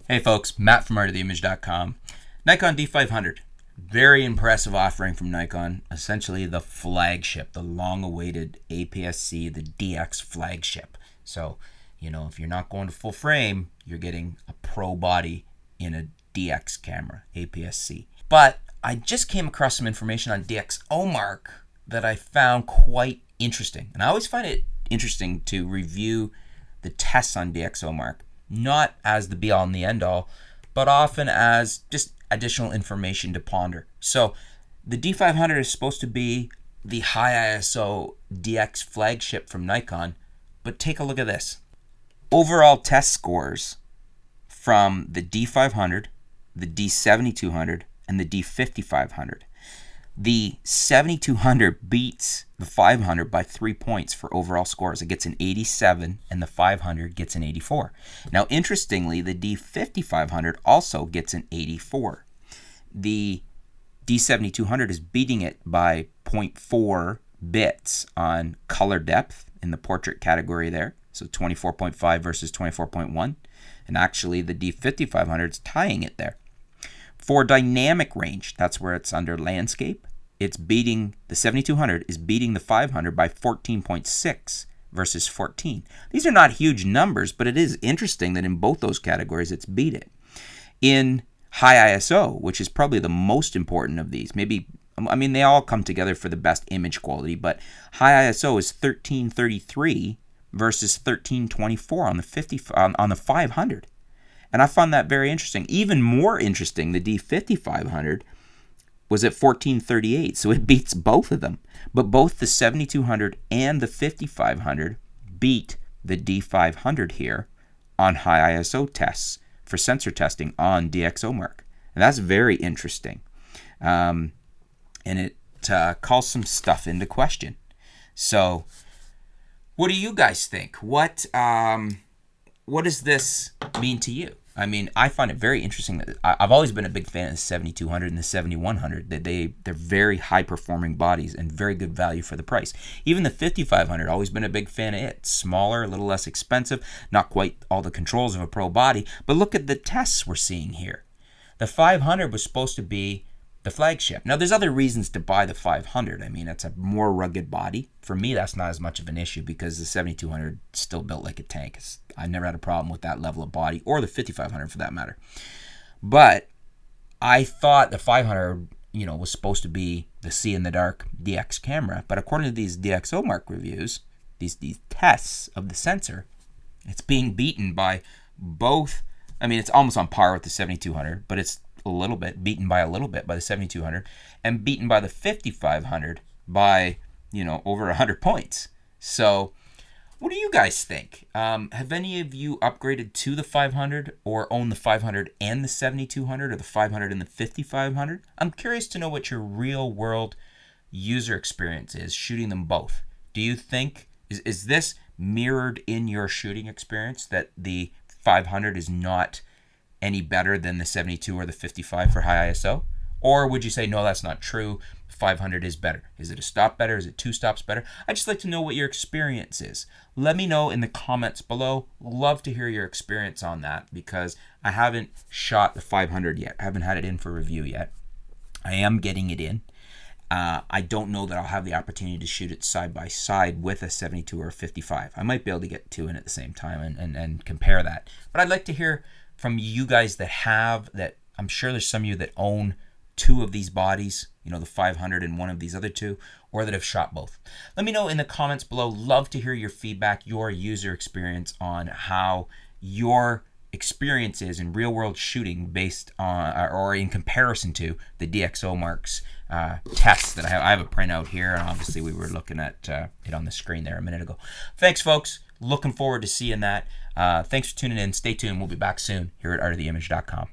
Hey folks, Matt from artoftheimage.com. Nikon D500. Very impressive offering from Nikon. Essentially the flagship, the long-awaited APS-C, the DX flagship. So, if you're not going to full frame, you're getting a pro body in a DX camera, APS-C. But I just came across some information on DxOMark that I found quite interesting. And I always find it interesting to review the tests on DxOMark. Not as the be-all and the end-all, but often as just additional information to ponder. So the D500 is supposed to be the high ISO DX flagship from Nikon, but take a look at this. Overall test scores from the D500, the D7200, and the D5500. The 7200 beats the 500 by 3 points for overall scores. It gets an 87 and the 500 gets an 84. Now, interestingly, the D5500 also gets an 84. The D7200 is beating it by 0.4 bits on color depth in the portrait category there. So 24.5 versus 24.1. And actually, the D5500 is tying it there. For dynamic range, that's where it's under landscape. It's beating, the 7200 is beating the 500 by 14.6 versus 14. These are not huge numbers, but it is interesting that in both those categories it's beat it. In high ISO, which is probably the most important of these, they all come together for the best image quality, but high ISO is 1333 versus 1324 on the 500. And I found that very interesting. Even more interesting, the D5500 was at 1438, so it beats both of them. But both the 7200 and the 5500 beat the D500 here on high ISO tests for sensor testing on DxOMark. And that's very interesting. And it calls some stuff into question. So what do you guys think? What does this mean to you? I find it very interesting that I've always been a big fan of the 7200 and the 7100. That they're very high performing bodies and very good value for the price. Even the 5500, always been a big fan of it. Smaller, a little less expensive, not quite all the controls of a pro body. But look at the tests we're seeing here. The 500 was supposed to be the flagship. Now, there's other reasons to buy the 500. It's a more rugged body. For me, that's not as much of an issue because the 7200 is still built like a tank. I never had a problem with that level of body, or the 5500 for that matter. But I thought the 500, was supposed to be the see-in-the-dark DX camera. But according to these DxOMark reviews, these tests of the sensor, it's being beaten by both. It's almost on par with the 7200, but it's beaten by a little bit by the 7200, and beaten by the 5500 by, over 100 points. So what do you guys think? Have any of you upgraded to the 500 or own the 500 and the 7200 or the 500 and the 5500? I'm curious to know what your real world user experience is shooting them both. Do you think, is this mirrored in your shooting experience that the 500 is not any better than the 72 or the 55 for high ISO? Or would you say, no, that's not true, 500 is better? Is it a stop better? Is it 2 stops better? I'd just like to know what your experience is. Let me know in the comments below. Love to hear your experience on that because I haven't shot the 500 yet. I haven't had it in for review yet. I am getting it in. I don't know that I'll have the opportunity to shoot it side by side with a 72 or a 55. I might be able to get 2 in at the same time and compare that. But I'd like to hear from you guys that I'm sure there's some of you that own 2 of these bodies, the 500 and one of these other 2, or that have shot both. Let me know in the comments below. Love to hear your feedback, your user experience on how your experience is in real world shooting based on or in comparison to the DxOMark's tests that I have. I have a printout here, and obviously we were looking at it on the screen there a minute ago. Thanks, folks. Looking forward to seeing that. Thanks for tuning in. Stay tuned. We'll be back soon here at artoftheimage.com.